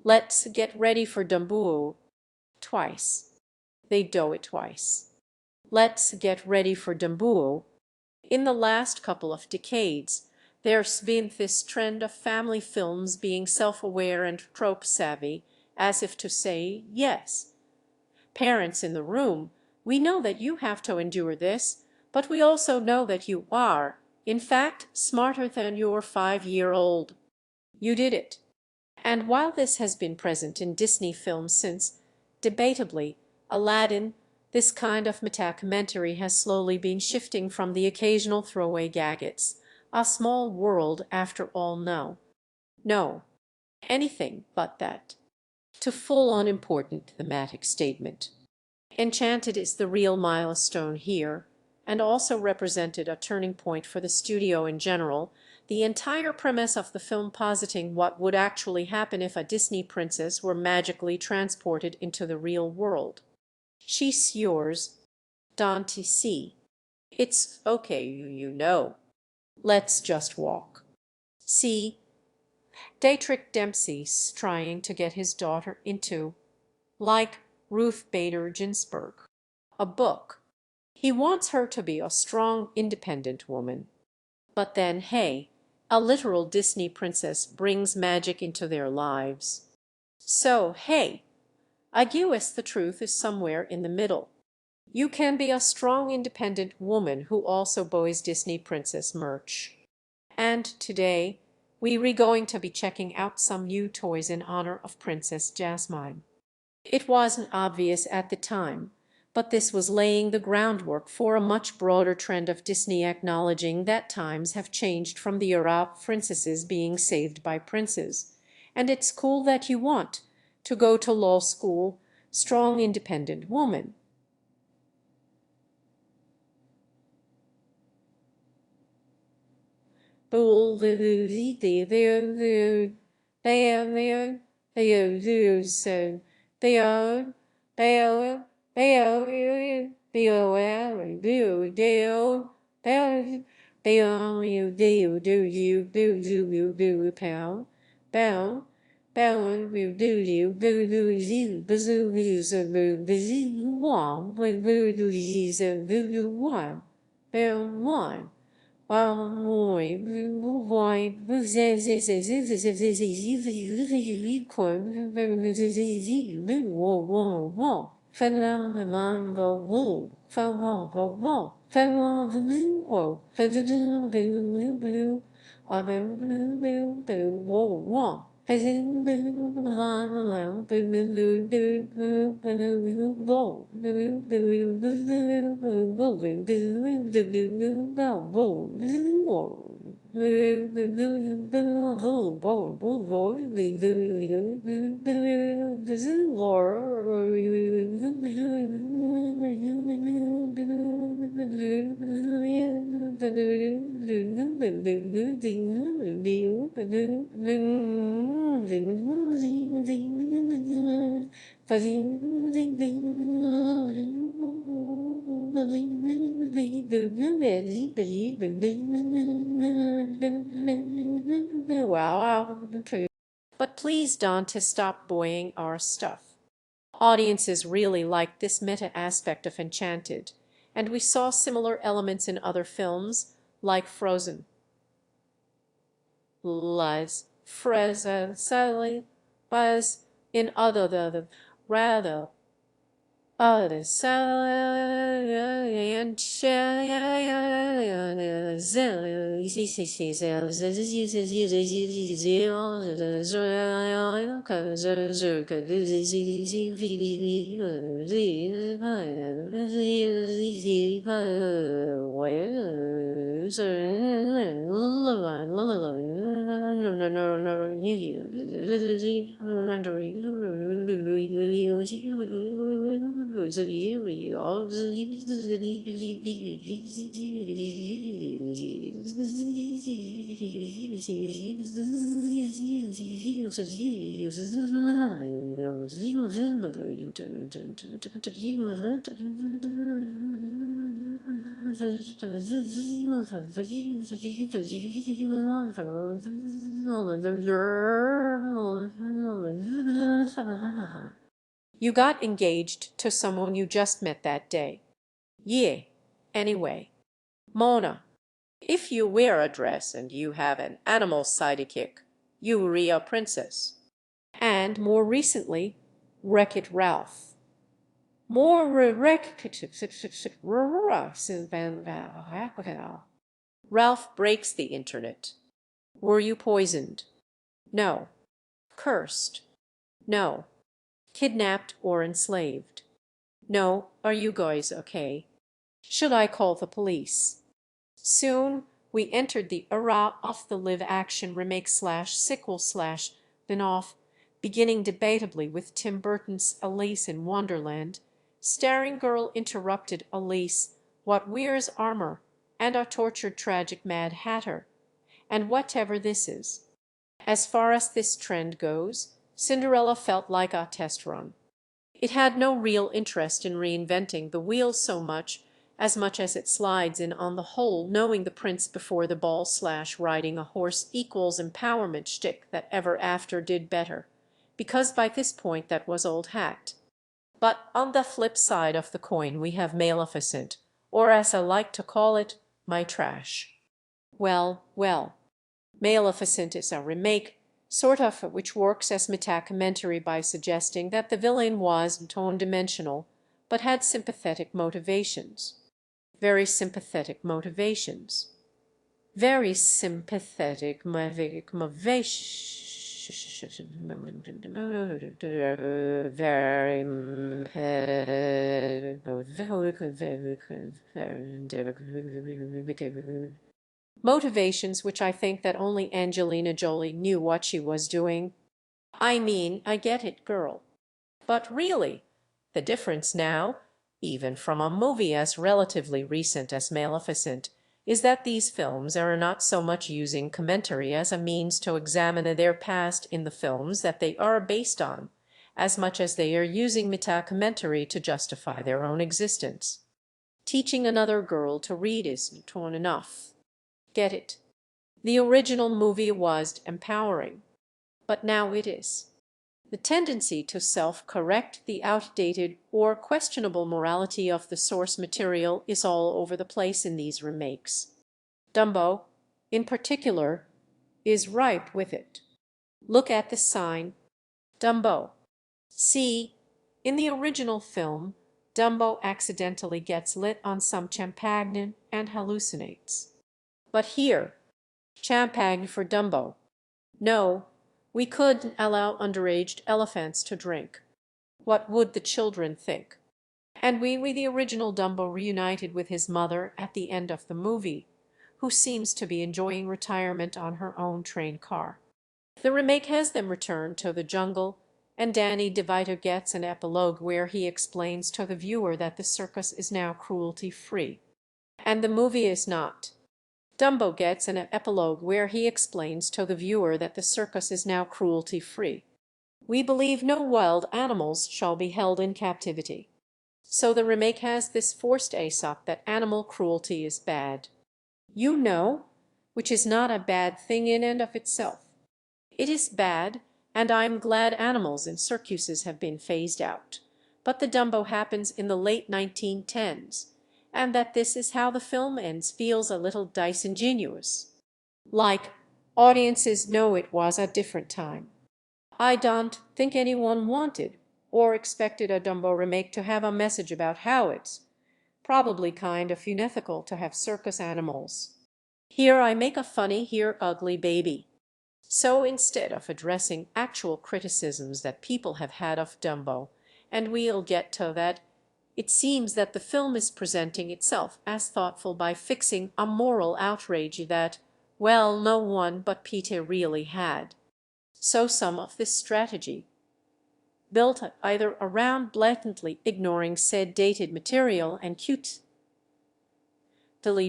Let's get ready for dumbo. Twice. They do it twice. Let's get ready for dumbo. In the last couple of decades, there's been this trend of family films being self-aware and trope-savvy, as if to say, yes, parents in the room, we know that you have to endure this, but we also know that you are, in fact, smarter than your 5-year-old. You did it. And while this has been present in Disney films since, debatably, Aladdin, this kind of meta-commentary has slowly been shifting from the occasional throwaway gaggets, a small world after all no, anything but that, to full-on important thematic statement. Enchanted is the real milestone here, and also represented a turning point for the studio in general, the entire premise of the film positing what would actually happen if a Disney princess were magically transported into the real world. She's yours, Dante C. It's okay, you know. Let's just walk. See, Dietrich Dempsey's trying to get his daughter into, like Ruth Bader Ginsburg, a book. He wants her to be a strong, independent woman. But then, hey, a literal Disney princess brings magic into their lives. So, hey, I guess the truth is somewhere in the middle. You can be a strong, independent woman who also buys Disney princess merch. And today, we're going to be checking out some new toys in honor of Princess Jasmine. It wasn't obvious at the time, but this was laying the groundwork for a much broader trend of Disney acknowledging that times have changed from the era of princesses being saved by princes, and it's cool that you want to go to law school, strong independent woman. Wow. But please don't to stop buoying our stuff. Audiences really liked this meta aspect of Enchanted, and we saw similar elements in other films like Frozen. Lies, Freza, Sally, Buzz, in other the rather other and You got engaged to someone you just met that day. Yeah. Anyway, Mona, if you wear a dress and you have an animal sidekick, you're a princess. And more recently, Wreck-It Ralph. More Ralph breaks the internet. Were you poisoned? No. Cursed? No. Kidnapped or enslaved? No. Are you guys okay? Should I call the police? Soon we entered the era of the live-action remake slash sequel slash spin-off, beginning debatably with Tim Burton's Alice in Wonderland. Starring girl interrupted Alice, what wears armor, and a tortured tragic Mad Hatter, and whatever this is. As far as this trend goes, Cinderella felt like a test run. It had no real interest in reinventing the wheel so much as it slides in on the whole knowing the prince before the ball slash riding a horse equals empowerment shtick that ever after did better, because by this point that was old hat. But on the flip side of the coin we have Maleficent, or as I like to call it, my trash. Well, well, Maleficent is a remake, sort of, which works as meta-commentary by suggesting that the villain was tone-dimensional, but had sympathetic motivations. Very sympathetic motivations. Very sympathetic motivations. Motivations which I think that only Angelina Jolie knew what she was doing. I mean, I get it, girl. But really, the difference now, even from a movie as relatively recent as Maleficent, is that these films are not so much using commentary as a means to examine their past in the films that they are based on, as much as they are using meta-commentary to justify their own existence. Teaching another girl to read isn't torn enough. Get it? The original movie was empowering, but now it is. The tendency to self-correct the outdated or questionable morality of the source material is all over the place in these remakes. Dumbo, in particular, is ripe with it. Look at the sign, Dumbo. See, in the original film, Dumbo accidentally gets lit on some champagne and hallucinates. But here, champagne for Dumbo. No, we couldn't allow underage elephants to drink. What would the children think? And we the original Dumbo reunited with his mother at the end of the movie, who seems to be enjoying retirement on her own train car. The remake has them return to the jungle, and Danny DeVito gets an epilogue where he explains to the viewer that the circus is now cruelty-free. And the movie is not. Dumbo gets an epilogue where he explains to the viewer that the circus is now cruelty-free. We believe no wild animals shall be held in captivity. So the remake has this forced Aesop that animal cruelty is bad. You know, which is not a bad thing in and of itself. It is bad, and I am glad animals in circuses have been phased out. But the Dumbo happens in the late 1910s. And that this is how the film ends feels a little disingenuous. Like, audiences know it was a different time. I don't think anyone wanted or expected a Dumbo remake to have a message about how it's probably kind of unethical to have circus animals. Here I make a funny, here ugly baby. So instead of addressing actual criticisms that people have had of Dumbo, and we'll get to that, it seems that the film is presenting itself as thoughtful by fixing a moral outrage that, well, no one but Peter really had. So some of this strategy, built either around blatantly ignoring said dated material and cutely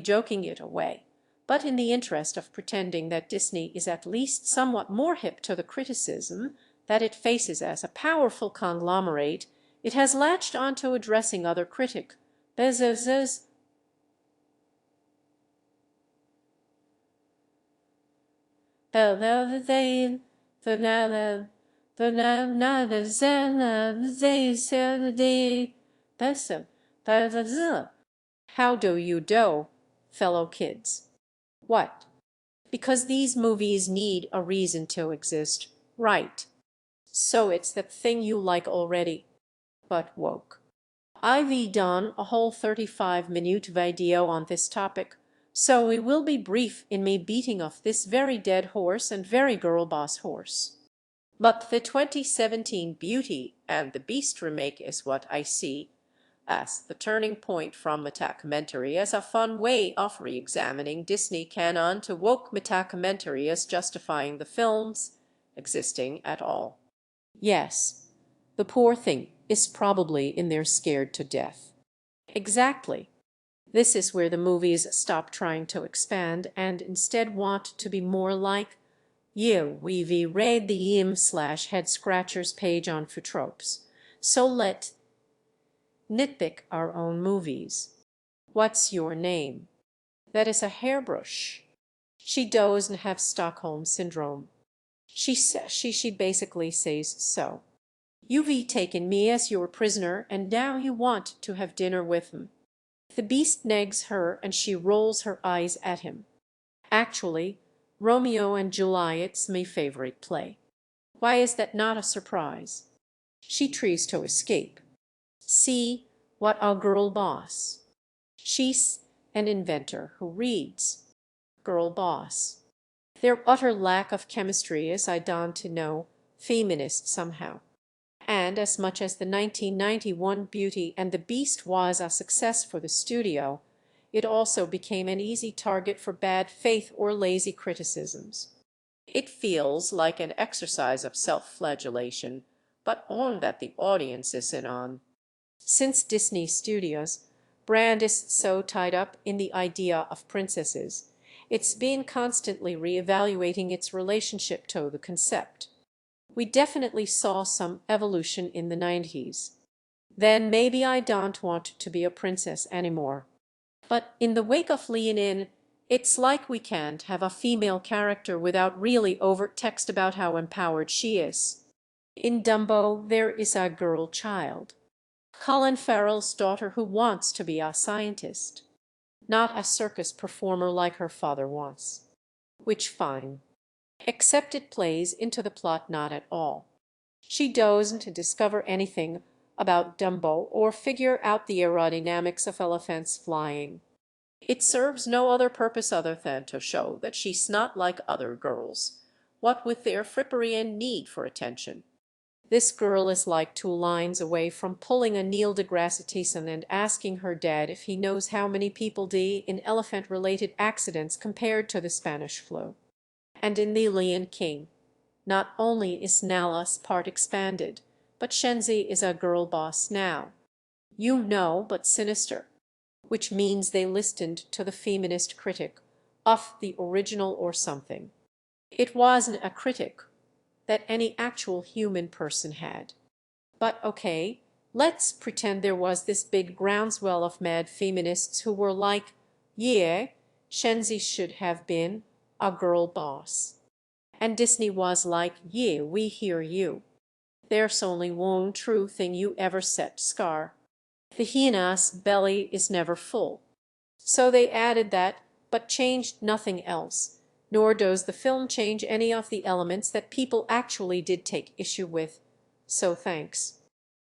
joking it away, but in the interest of pretending that Disney is at least somewhat more hip to the criticism that it faces as a powerful conglomerate, it has latched onto addressing other critic businesses the how do you do, fellow kids? What? Because these movies need a reason to exist, right? So it's that thing you like already, but woke. I've done a whole 35-minute video on this topic, so we will be brief in me beating off this very dead horse and very girl boss horse. But the 2017 Beauty and the Beast remake is what I see as the turning point from metacomentary as a fun way of re-examining Disney canon to woke metacomentary as justifying the films existing at all. Yes, the poor thing is probably in there scared to death. Exactly. This is where the movies stop trying to expand and instead want to be more like, we've read the /head scratchers page on Futropes, so let nitpick our own movies. What's your name? That is a hairbrush. She doesn't have Stockholm syndrome. She basically says so. You've taken me as your prisoner, and now you want to have dinner with him. The beast negs her, and she rolls her eyes at him. Actually, Romeo and Juliet's my favorite play. Why is that not a surprise? She tries to escape. See what a girl boss. She's an inventor who reads. Girl boss. Their utter lack of chemistry is, I don't know, feminist somehow. And as much as the 1991 Beauty and the Beast was a success for the studio, it also became an easy target for bad faith or lazy criticisms. It feels like an exercise of self-flagellation, but one that the audience is in on. Since Disney Studios' brand is so tied up in the idea of princesses, it's been constantly reevaluating its relationship to the concept. We definitely saw some evolution in the 90s. Then maybe I don't want to be a princess anymore. But in the wake of Lean In, it's like we can't have a female character without really overt text about how empowered she is. In Dumbo, there is a girl child, Colin Farrell's daughter, who wants to be a scientist, not a circus performer like her father wants. Which fine. Except it plays into the plot not at all. She doesn't discover anything about Dumbo or figure out the aerodynamics of elephants flying. It serves no other purpose other than to show that she's not like other girls, what with their frippery and need for attention. This girl is like 2 lines away from pulling a Neil deGrasse Tyson and asking her dad if he knows how many people die in elephant-related accidents compared to the Spanish flu. And in the Lion King, not only is Nala's part expanded, but Shenzi is a girl boss now. But sinister, which means they listened to the feminist critic of the original or something. It wasn't a critic that any actual human person had. But okay, let's pretend there was this big groundswell of mad feminists who were like, Shenzi should have been a girl boss. And Disney was like, we hear you. There's only one true thing you ever set, Scar. The hyena's belly is never full. So they added that, but changed nothing else. Nor does the film change any of the elements that people actually did take issue with. So thanks.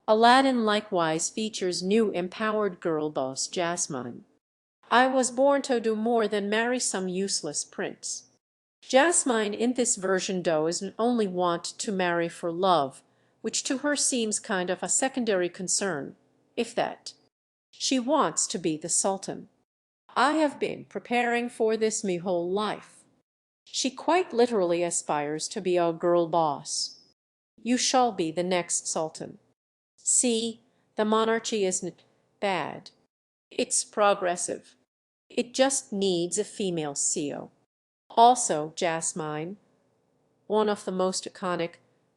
Aladdin likewise features new empowered girl boss Jasmine. I was born to do more than marry some useless prince. Jasmine in this version doesn't only want to marry for love, which to her seems kind of a secondary concern, if that. She wants to be the Sultan. I have been preparing for this me whole life. She quite literally aspires to be a girl boss. You shall be the next Sultan. See, the monarchy isn't bad. It's progressive. It just needs a female CEO. Also, Jasmine, one of the most iconic,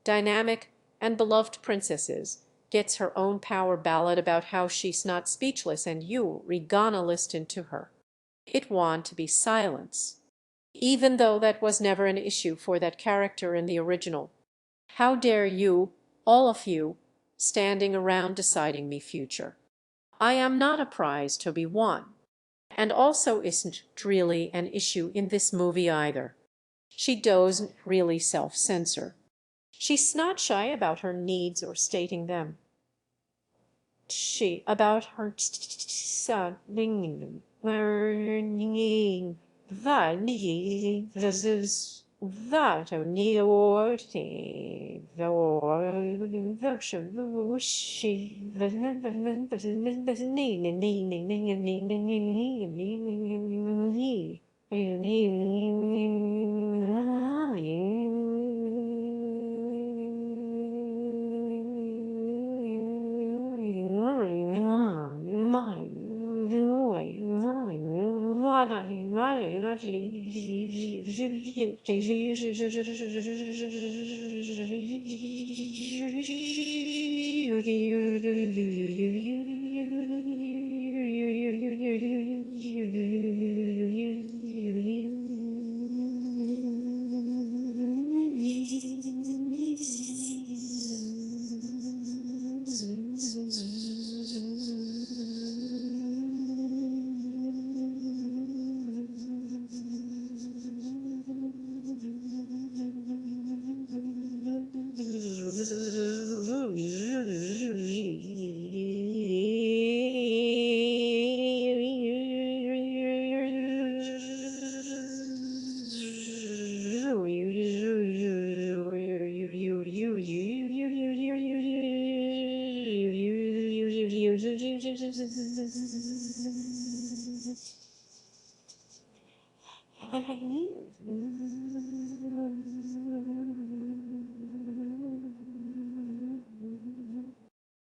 dynamic, and beloved princesses, gets her own power ballad about how she's not speechless and you gonna listen to her. It want to be silence. even though that was never an issue for that character in the original. How dare you, all of you, standing around deciding me future? I am not a prize to be won. And also isn't really an issue in this movie either. She doesn't really self-censor. She's not shy about her needs or stating them. She about her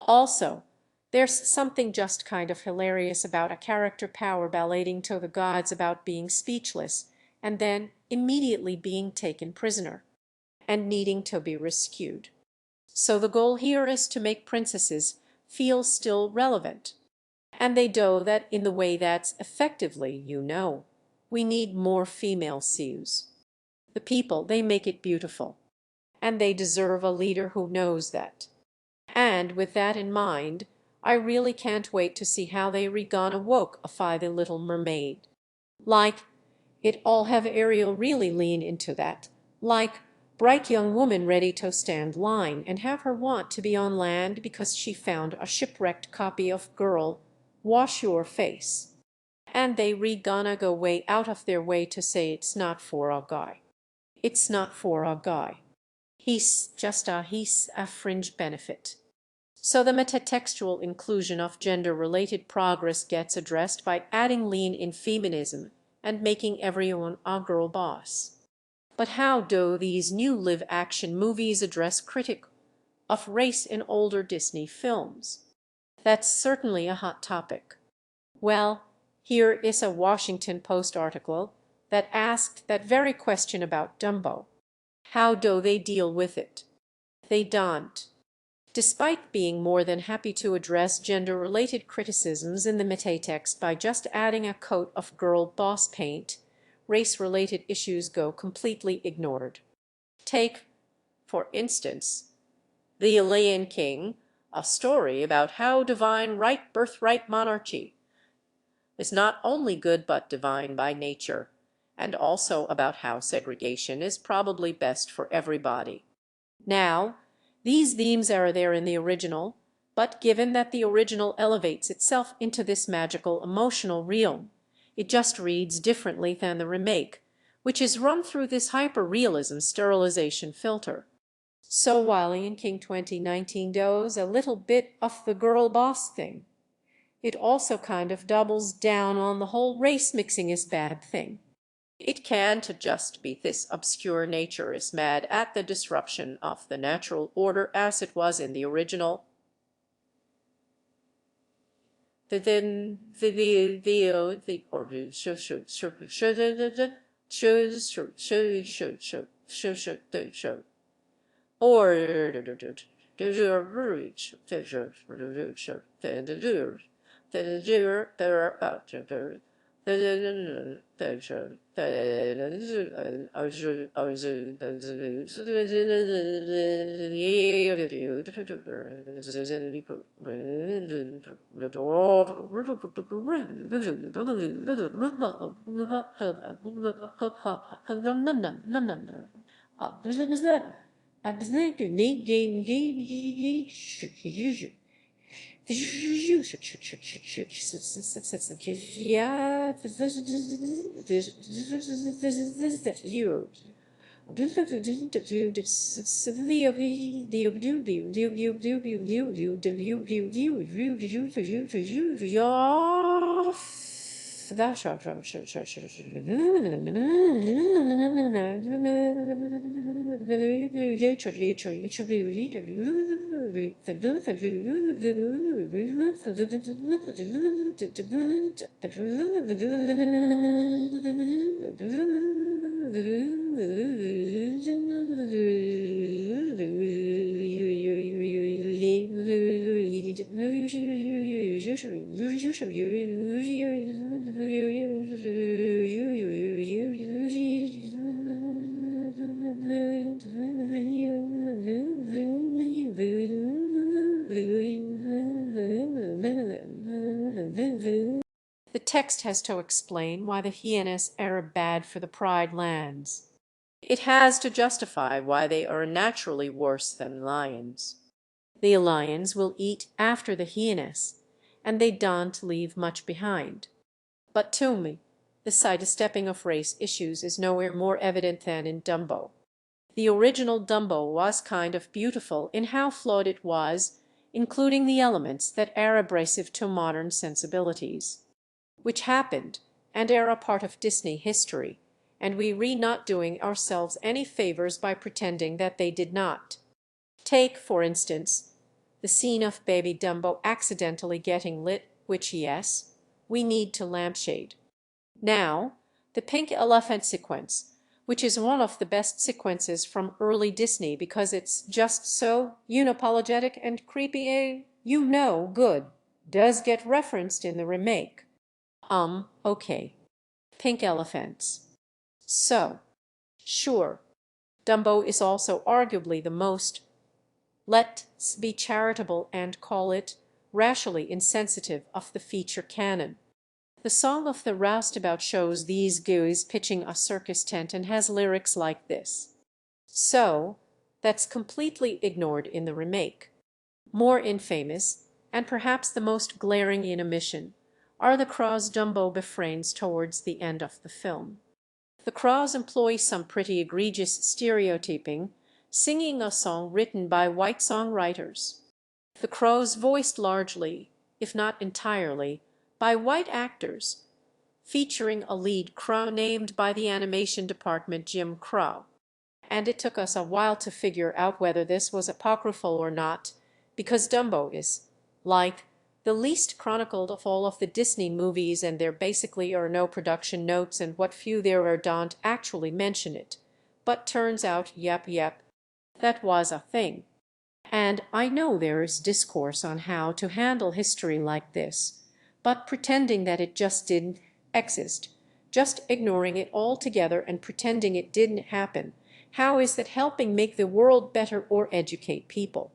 Also, there's something just kind of hilarious about a character power ballading to the gods about being speechless and then immediately being taken prisoner and needing to be rescued. So the goal here is to make princesses feel still relevant. And they do that in the way that's effectively, we need more female CEOs. The people, they make it beautiful. And they deserve a leader who knows that. And with that in mind, I really can't wait to see how they regonna wokeify the Little Mermaid. Like, it all have Ariel really lean into that. Like, bright young woman ready to stand line and have her want to be on land because she found a shipwrecked copy of Girl, Wash Your Face. And they gonna go way out of their way to say it's not for a guy. It's not for a guy. He's a fringe benefit. So the metatextual inclusion of gender-related progress gets addressed by adding lean in feminism and making everyone a girl boss. But how do these new live-action movies address critique of race in older Disney films? That's certainly a hot topic. Well, here is a Washington Post article that asked that very question about Dumbo. How do they deal with it? They don't. Despite being more than happy to address gender-related criticisms in the metatext by just adding a coat of girl boss paint, race-related issues go completely ignored. Take, for instance, The Lion King, a story about how divine right birthright monarchy is not only good but divine by nature, and also about how segregation is probably best for everybody. Now, these themes are there in the original, but given that the original elevates itself into this magical emotional realm, it just reads differently than the remake, which is run through this hyper-realism sterilization filter. So while Lion King 2019 does a little bit of the girl boss thing, it also kind of doubles down on the whole race mixing is bad thing. It can't just be this obscure nature is mad at the disruption of the natural order as it was in the original. Yeah. The text has to explain why the hyenas are bad for the Pride Lands. It has to justify why they are naturally worse than lions. The lions will eat after the hyenas, and they don't leave much behind. But to me, the sidestepping of race issues is nowhere more evident than in Dumbo. The original Dumbo was kind of beautiful in how flawed it was, including the elements that are abrasive to modern sensibilities. Which happened, and are a part of Disney history, and we re not doing ourselves any favors by pretending that they did not. Take, for instance, the scene of baby Dumbo accidentally getting lit, which, yes, we need to lampshade. Now, the pink elephant sequence, which is one of the best sequences from early Disney because it's just so unapologetic and creepy, good, does get referenced in the remake. Okay. Pink elephants. So, sure, Dumbo is also arguably the most, let's be charitable and call it, racially insensitive of the feature canon. The Song of the Roustabout shows these guys pitching a circus tent and has lyrics like this. So, that's completely ignored in the remake. More infamous, and perhaps the most glaring in omission, are the crows Dumbo befriends towards the end of the film. The crows employ some pretty egregious stereotyping, singing a song written by white songwriters. The crows voiced largely, if not entirely, by white actors, featuring a lead crow named by the animation department Jim Crow. And it took us a while to figure out whether this was apocryphal or not, because Dumbo is, like, the least chronicled of all of the Disney movies, and there basically are no production notes, and what few there are don't actually mention it. But turns out, yep, that was a thing. And I know there is discourse on how to handle history like this, but pretending that it just didn't exist, just ignoring it altogether and pretending it didn't happen, how is that helping make the world better or educate people?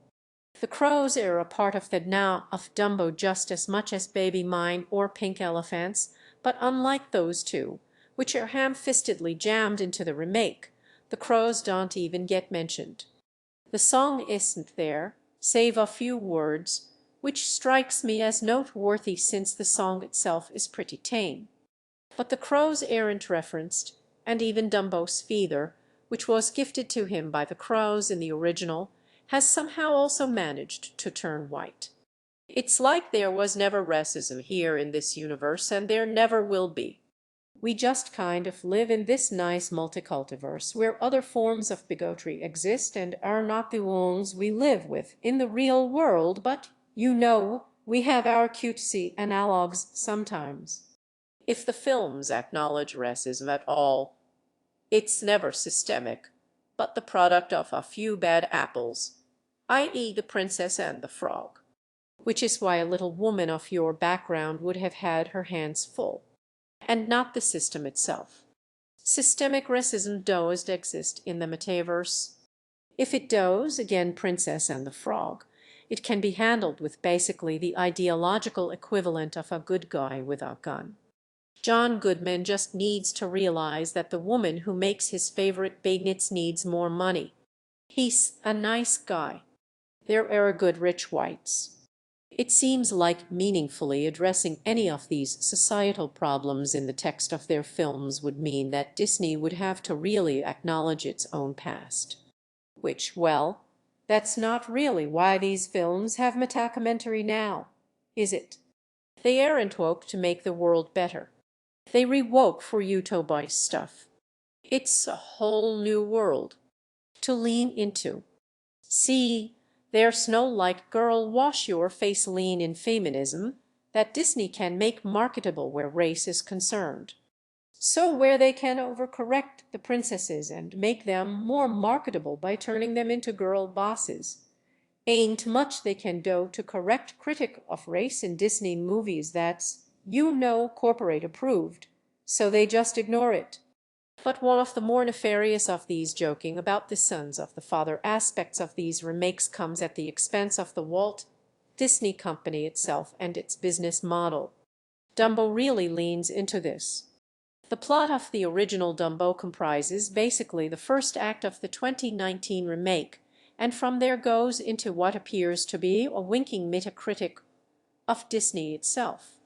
The crows are a part of the now of Dumbo just as much as Baby Mine or Pink Elephants, but unlike those two, which are ham-fistedly jammed into the remake, the crows don't even get mentioned. The song isn't there, save a few words, which strikes me as noteworthy since the song itself is pretty tame. But the crows aren't referenced, and even Dumbo's feather, which was gifted to him by the crows in the original, has somehow also managed to turn white. It's like there was never racism here in this universe, and there never will be. We just kind of live in this nice multicultiverse where other forms of bigotry exist and are not the ones we live with in the real world, but, we have our cutesy analogues sometimes. If the films acknowledge racism at all, it's never systemic, but the product of a few bad apples, i.e. The Princess and the Frog. Which is why a little woman of your background would have had her hands full. and not the system itself. Systemic racism does exist in the metaverse. If it does, again Princess and the Frog, it can be handled with basically the ideological equivalent of a good guy with a gun. John Goodman just needs to realize that the woman who makes his favorite bagels needs more money. He's a nice guy. There are good rich whites. It seems like meaningfully addressing any of these societal problems in the text of their films would mean that Disney would have to really acknowledge its own past. Which, well, that's not really why these films have metacomentary now, is it? They aren't woke to make the world better. They rewoke for you to buy stuff. It's a whole new world to lean into. See, there's no like girl wash your face lean in feminism that Disney can make marketable where race is concerned. So where they can overcorrect the princesses and make them more marketable by turning them into girl bosses, ain't much they can do to correct critic of race in Disney movies that's, corporate approved, so they just ignore it. But one of the more nefarious of these joking about the sons of the father aspects of these remakes comes at the expense of the Walt Disney Company itself and its business model. Dumbo really leans into this. The plot of the original Dumbo comprises basically the first act of the 2019 remake, and from there goes into what appears to be a winking metacritic of Disney itself.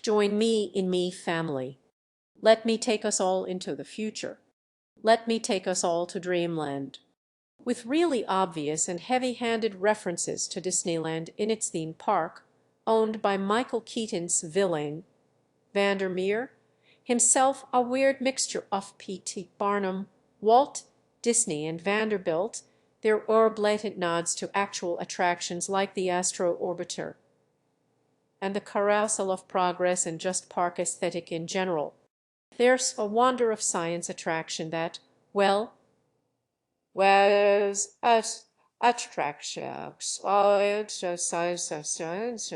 Join me in me family. Let me take us all into the future. Let me take us all to Dreamland. With really obvious and heavy-handed references to Disneyland in its theme park, owned by Michael Keaton's villain, Vandermeer, himself a weird mixture of P.T. Barnum, Walt Disney, and Vanderbilt. There are blatant nods to actual attractions like the Astro Orbiter and the Carousel of Progress and just park aesthetic in general. There's a wonder of science attraction that, well, was attractions. Oh, it's a science of science.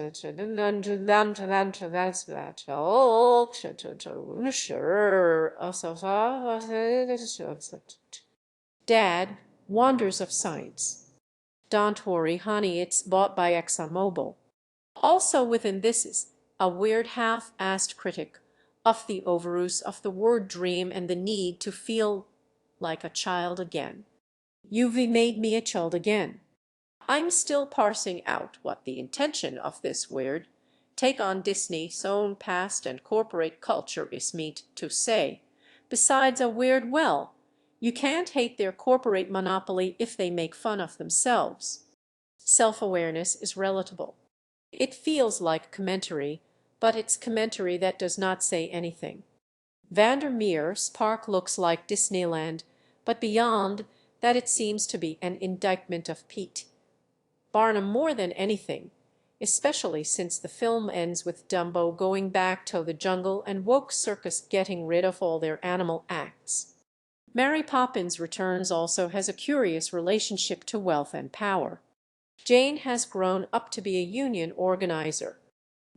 Dad, wonders of science. Don't worry, honey, it's bought by ExxonMobil. Also within this is a weird half-assed critic of the overuse of the word dream and the need to feel like a child again. You've made me a child again. I'm still parsing out what the intention of this weird take on Disney's own past and corporate culture is meant to say, besides a weird, well, you can't hate their corporate monopoly if they make fun of themselves. Self-awareness is relatable. It feels like commentary, but it's commentary that does not say anything. Vandermeer's park looks like Disneyland, but beyond that it seems to be an indictment of Pete Barnum more than anything, especially since the film ends with Dumbo going back to the jungle and woke circus getting rid of all their animal acts. Mary Poppins Returns also has a curious relationship to wealth and power. Jane has grown up to be a union organizer.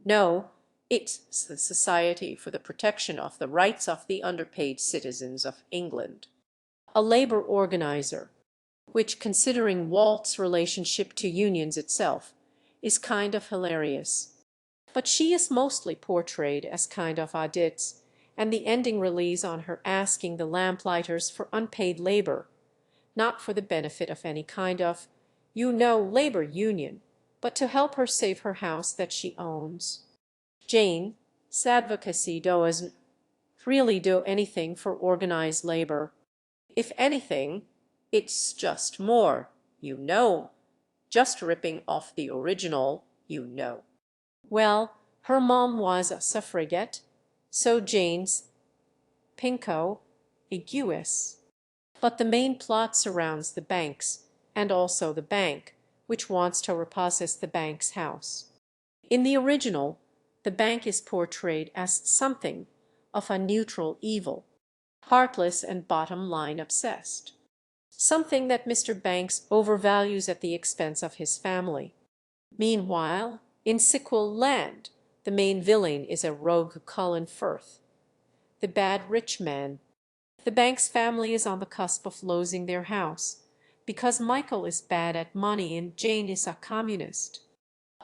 No, it's the Society for the Protection of the Rights of the Underpaid Citizens of England. A labor organizer, which, considering Walt's relationship to unions itself, is kind of hilarious. But she is mostly portrayed as kind of a ditz, and the ending relies on her asking the lamplighters for unpaid labor, not for the benefit of any kind of, labor union, but to help her save her house that she owns. Jane's advocacy doesn't really do anything for organized labor. If anything, it's just more, just ripping off the original. Well, her mom was a suffragette, so Jane's pinko iguis. But the main plot surrounds the banks, and also the bank, which wants to repossess the bank's house. In the original, the bank is portrayed as something of a neutral evil, heartless and bottom-line obsessed. Something that Mr. Banks overvalues at the expense of his family. Meanwhile, in Sequel Land, the main villain is a rogue Colin Firth, the bad rich man. The Banks family is on the cusp of losing their house, because Michael is bad at money and Jane is a communist.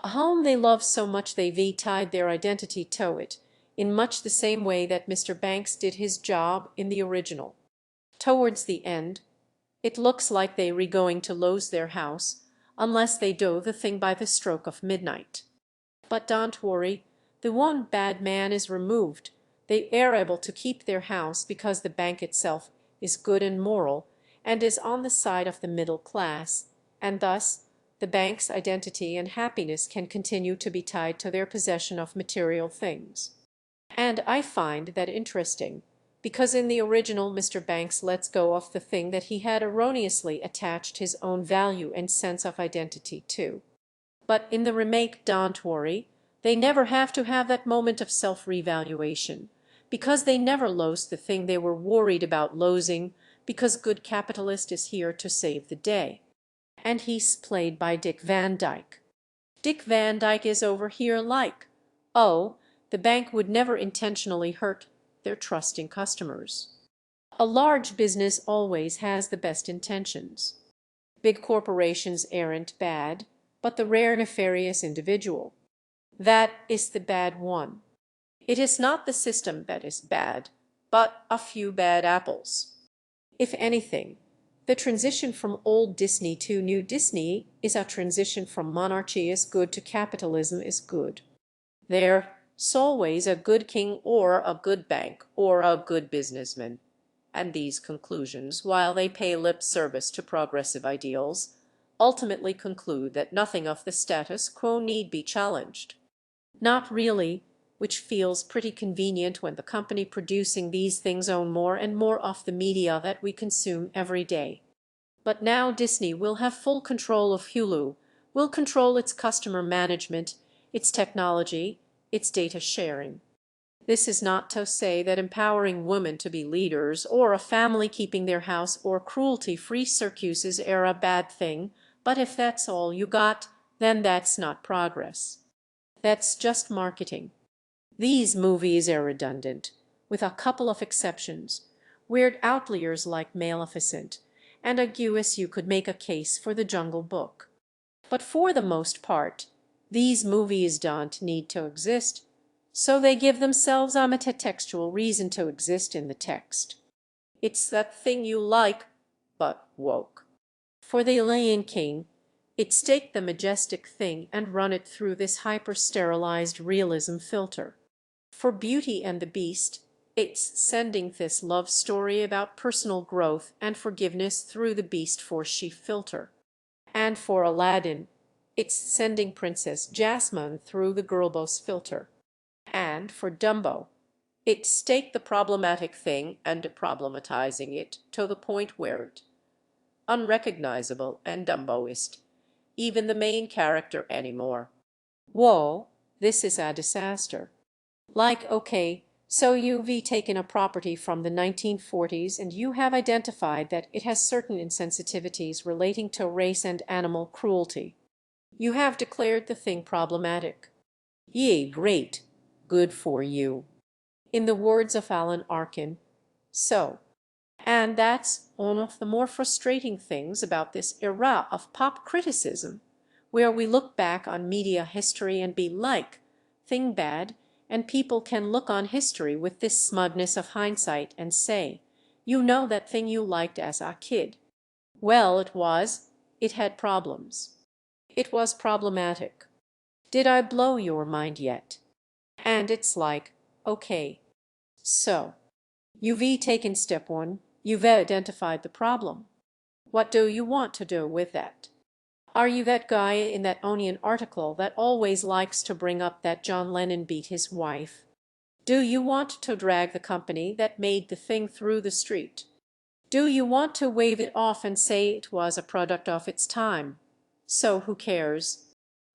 A home they love so much they tied their identity to it, in much the same way that Mr. Banks did his job in the original. Towards the end, it looks like they re going to lose their house, unless they do the thing by the stroke of midnight. But don't worry, the one bad man is removed. They are able to keep their house because the bank itself is good and moral, and is on the side of the middle class, and thus the bank's identity and happiness can continue to be tied to their possession of material things. And I find that interesting, because in the original Mr. Banks lets go of the thing that he had erroneously attached his own value and sense of identity to. But in the remake Don't Worry, they never have to have that moment of self-revaluation, because they never lose the thing they were worried about losing, because good capitalist is here to save the day. And he's played by Dick Van Dyke. Dick Van Dyke is over here like, oh, the bank would never intentionally hurt their trusting customers. A large business always has the best intentions. Big corporations aren't bad, but the rare nefarious individual. That is the bad one. It is not the system that is bad, but a few bad apples. If anything, the transition from old Disney to new Disney is a transition from monarchy is good to capitalism is good. There's always a good king or a good bank or a good businessman. And these conclusions, while they pay lip service to progressive ideals, ultimately conclude that nothing of the status quo need be challenged. Not really, which feels pretty convenient when the company producing these things own more and more of the media that we consume every day. But now Disney will have full control of Hulu, will control its customer management, its technology, its data sharing. This is not to say that empowering women to be leaders, or a family keeping their house, or cruelty-free circuses are a bad thing, but if that's all you got, then that's not progress. That's just marketing. These movies are redundant, with a couple of exceptions, weird outliers like Maleficent, and I guess you could make a case for The Jungle Book. But for the most part, these movies don't need to exist, so they give themselves a metatextual reason to exist in the text. It's that thing you like, but woke. For The Lion King, it's take the majestic thing and run it through this hyper-sterilized realism filter. For Beauty and the Beast, it's sending this love story about personal growth and forgiveness through the Beast for She filter. And for Aladdin, it's sending Princess Jasmine through the girlboss filter. And for Dumbo, it's take the problematic thing and problematizing it to the point where it unrecognizable and Dumboist, even the main character anymore. Whoa, this is a disaster. Like, okay, so you've taken a property from the 1940s and you have identified that it has certain insensitivities relating to race and animal cruelty. You have declared the thing problematic. Yea, great. Good for you. In the words of Alan Arkin, so. And that's one of the more frustrating things about this era of pop criticism, where we look back on media history and be like, thing bad, and people can look on history with this smugness of hindsight and say, you know that thing you liked as a kid. Well, it had problems. It was problematic. Did I blow your mind yet? And it's like, okay, so you've taken step one, you've identified the problem. What do you want to do with that? Are you that guy in that Onion article that always likes to bring up that John Lennon beat his wife? Do you want to drag the company that made the thing through the street? Do you want to wave it off and say it was a product of its time? So who cares?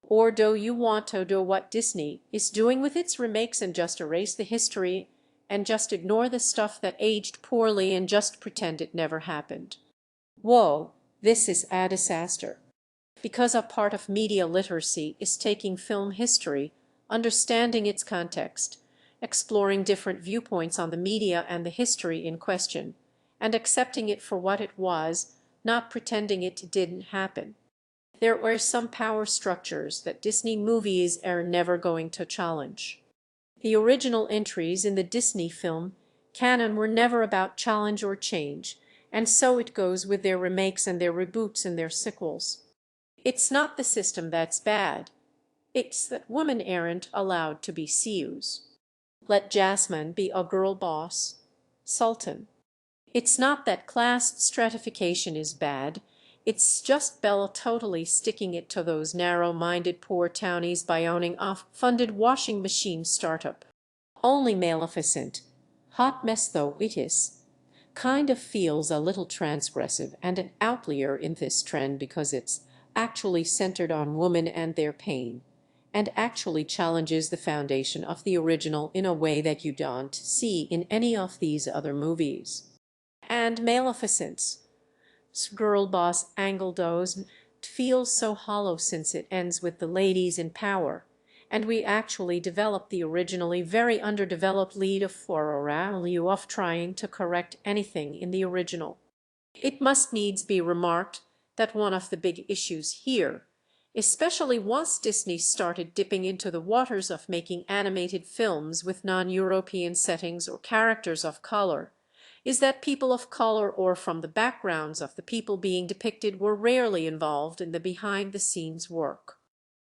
Or do you want to do what Disney is doing with its remakes and just erase the history and just ignore the stuff that aged poorly and just pretend it never happened? Whoa, this is a disaster. Because a part of media literacy is taking film history, understanding its context, exploring different viewpoints on the media and the history in question, and accepting it for what it was, not pretending it didn't happen. There were some power structures that Disney movies are never going to challenge. The original entries in the Disney film canon were never about challenge or change, and so it goes with their remakes and their reboots and their sequels. It's not the system that's bad. It's that women aren't allowed to be CEOs. Let Jasmine be a girl boss. Sultan. It's not that class stratification is bad. It's just Bella totally sticking it to those narrow-minded poor townies by owning a funded washing machine startup. Only Maleficent, hot mess though it is, kind of feels a little transgressive and an outlier in this trend because it's actually centered on women and their pain, and actually challenges the foundation of the original in a way that you don't see in any of these other movies. And Maleficent's girl boss angle does feels so hollow since it ends with the ladies in power, and we actually develop the originally very underdeveloped lead of for value of trying to correct anything in the original. It must needs be remarked that one of the big issues here, especially once Disney started dipping into the waters of making animated films with non-European settings or characters of color, is that people of color or from the backgrounds of the people being depicted were rarely involved in the behind-the-scenes work.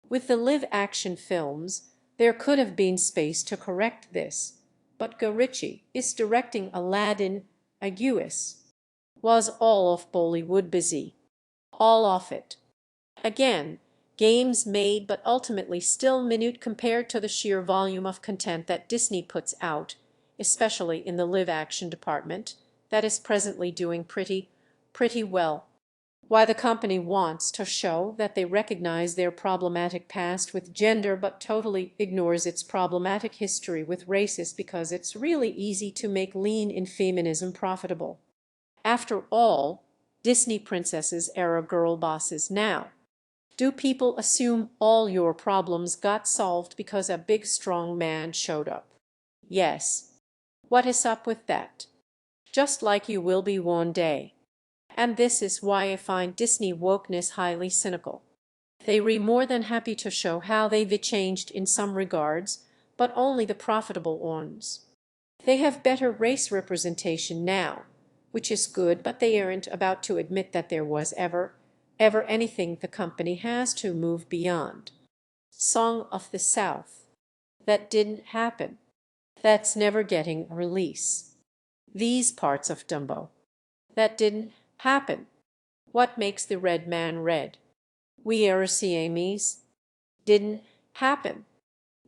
With the live-action films, there could have been space to correct this, but Guy Ritchie is directing Aladdin. Acodec was all of Bollywood busy. All of it. Again, games made but ultimately still minute compared to the sheer volume of content that Disney puts out, especially in the live-action department, that is presently doing pretty well. Why the company wants to show that they recognize their problematic past with gender but totally ignores its problematic history with race is because it's really easy to make lean in feminism profitable. After all, Disney princesses era girl bosses now. Do people assume all your problems got solved because a big strong man showed up? Yes. What is up with that? Just like you will be one day. And this is why I find Disney wokeness highly cynical. They were more than happy to show how they've changed in some regards, but only the profitable ones. They have better race representation now, which is good, but they aren't about to admit that there was ever anything the company has to move beyond. Song of the South. That didn't happen. That's never getting a release. These parts of Dumbo. That didn't happen. What makes the red man red? We are Siamese. Didn't happen.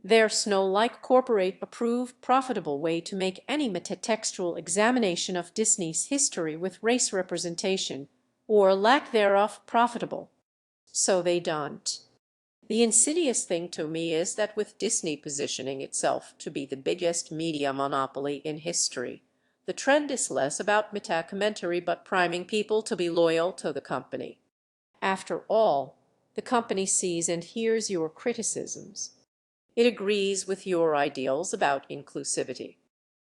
There's no like corporate approved profitable way to make any metatextual examination of Disney's history with race representation, or lack thereof, profitable. So they don't. The insidious thing to me is that with Disney positioning itself to be the biggest media monopoly in history, the trend is less about meta-commentary but priming people to be loyal to the company. After all, the company sees and hears your criticisms. It agrees with your ideals about inclusivity.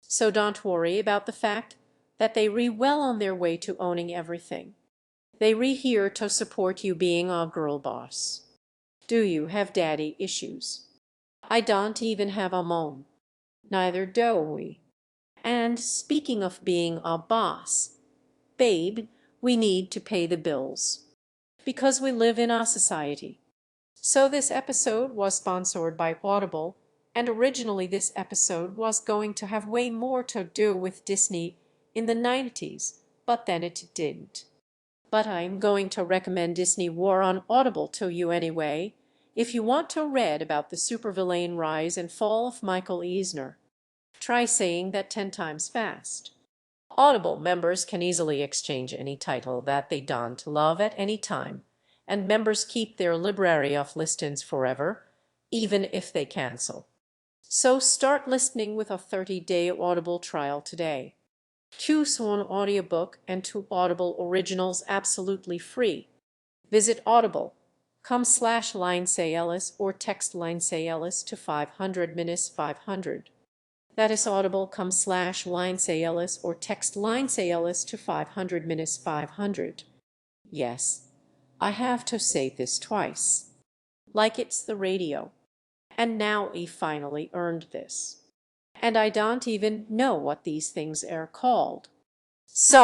So don't worry about the fact that they well on their way to owning everything. They here to support you being a girl boss. Do you have daddy issues? I don't even have a mom. Neither do we. And speaking of being a boss, babe, we need to pay the bills. Because we live in a society. So this episode was sponsored by Audible, and originally this episode was going to have way more to do with Disney in the 90s, but then it didn't. But I'm going to recommend Disney War on Audible to you anyway, if you want to read about the supervillain rise and fall of Michael Eisner. Try saying that 10 times fast. Audible members can easily exchange any title that they don't love at any time, and members keep their library of listings forever, even if they cancel. So start listening with a 30-day Audible trial today. Choose one audiobook and 2 Audible originals absolutely free. Visit audible.com/Lindsay Ellis or text Lindsay Ellis to 500 500. That is audible come slash Lindsay Ellis or text Lindsay Ellis to 500 minus 500. Yes, I have to say this twice. Like it's the radio. And now he finally earned this. And I don't even know what these things are called. So